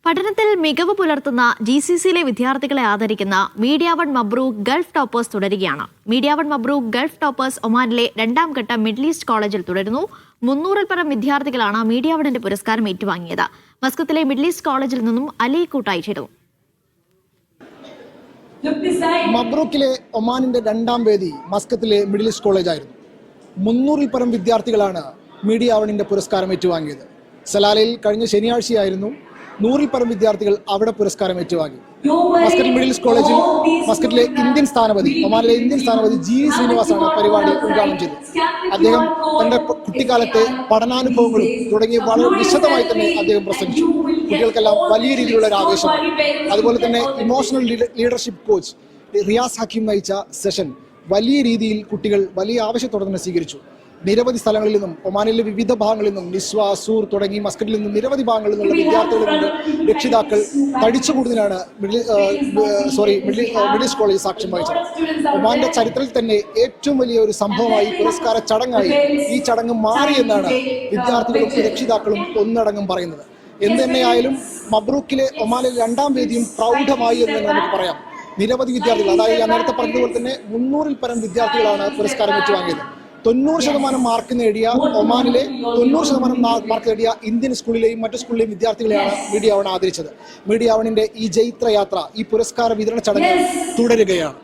പഠനത്തിൽ മികവ് പുലർത്തുന്ന GCCയിലെ വിദ്യാർത്ഥികളെ ആദരിക്കുന്ന മീഡിയ വൺ മബ്രൂക്ക് ഗൾഫ് ടോപ്പേഴ്സ് തുടരുകയാണ്. മീഡിയ വൺ മബ്രൂക്ക് ഗൾഫ് ടോപ്പേഴ്സ് ഒമാനിലെ രണ്ടാം ഘട്ട മിഡിൽ ഈസ്റ്റ് കോളേജിൽ തുടരുന്നു. 300-ൽ പരം വിദ്യാർത്ഥികളാണ് മീഡിയ വണ്ണിന്റെ പുരസ്കാരം ഏറ്റുവാങ്ങിയത്. മസ്കത്തിലെ മിഡിൽ ഈസ്റ്റ് കോളേജിൽ നിന്നും അലി കൂട്ടായി ചേരുന്നു. മബ്രൂക്കിലെ ഒമാനിന്റെ രണ്ടാം വേദി മസ്കത്തിലെ മിഡിൽ ഈസ്റ്റ് കോളേജായിരുന്നു. 300-ൽ പരം വിദ്യാർത്ഥികളാണ് മീഡിയ വണ്ണിന്റെ പുരസ്കാരം ഏറ്റുവാങ്ങിയത്. സലാലയിൽ കഴിഞ്ഞ ശനിയാഴ്ചയായിരുന്നു 100-ൽ പരം വിദ്യാർത്ഥികൾ അവിടെ പുരസ്കാരം ഏറ്റുവാങ്ങി. മസ്കറ്റ് മിഡിൽ ഈസ്റ്റ് കോളേജിൽ മസ്കറ്റിലെ ഇന്ത്യൻ സ്ഥാനപതി, ഒമാനിലെ ഇന്ത്യൻ സ്ഥാനപതി GV ശ്രീനിവാസാണ് പരിപാടി ഉദ്ഘാടനം ചെയ്തത്. അദ്ദേഹം തന്റെ കുട്ടിക്കാലത്തെ പഠനാനുഭവങ്ങളും തുടങ്ങി വളരെ വിശദമായി തന്നെ അദ്ദേഹം പ്രസംഗിച്ചു. കുട്ടികൾക്കെല്ലാം വലിയ രീതിയിലുള്ള ഒരു ആവേശമാണ്. അതുപോലെ തന്നെ emotional leadership coach Riyas Hakeem നയിച്ച സെഷൻ വലിയ രീതിയിൽ കുട്ടികൾ വലിയ ആവേശത്തോടെ തന്നെ സ്വീകരിച്ചു. നിരവധി സ്ഥലങ്ങളിൽ നിന്നും, ഒമാനിലെ വിവിധ ഭാഗങ്ങളിൽ നിന്നും, നിസ്വ, സൂർ തുടങ്ങി മസ്കറ്റിൽ നിന്നും നിരവധി ഭാഗങ്ങളിൽ നിന്നുള്ള വിദ്യാർത്ഥികളിൽ നിന്ന് രക്ഷിതാക്കൾ തടിച്ചുകൂടുന്നതിനാണ് മിഡിൽ ഈസ്റ്റ് കോളേജ് സാക്ഷ്യം വഹിച്ചത്. ഒമാന്റെ ചരിത്രത്തിൽ തന്നെ ഏറ്റവും വലിയ ഒരു സംഭവമായി, പുരസ്കാര ചടങ്ങായി ഈ ചടങ്ങ് മാറിയെന്നാണ് വിദ്യാർത്ഥികളും രക്ഷിതാക്കളും ഒന്നടങ്കം പറയുന്നത്. എന്ത് തന്നെയായാലും മബ്രൂക്കിലെ ഒമാനിലെ രണ്ടാം വേദിയും പ്രൗഢമായി എന്ന് നമുക്ക് പറയാം. നിരവധി വിദ്യാർത്ഥികൾ, അതായത് ഞാൻ നേരത്തെ പറഞ്ഞതുപോലെ തന്നെ 300-ൽ പരം വിദ്യാർത്ഥികളാണ് പുരസ്കാരം ഏറ്റുവാങ്ങിയത്. 90% മാർക്ക് നേടിയ ഒമാനിലെ 90% മാർക്ക് നേടിയ ഇന്ത്യൻ സ്കൂളിലെയും മറ്റു സ്കൂളിലെയും വിദ്യാർത്ഥികളെയാണ് മീഡിയ വൺ ആദരിച്ചത്. മീഡിയ വണ്ണിന്റെ ഈ ജൈത്രയാത്ര, ഈ പുരസ്കാര വിതരണ ചടങ്ങ് തുടരുകയാണ്.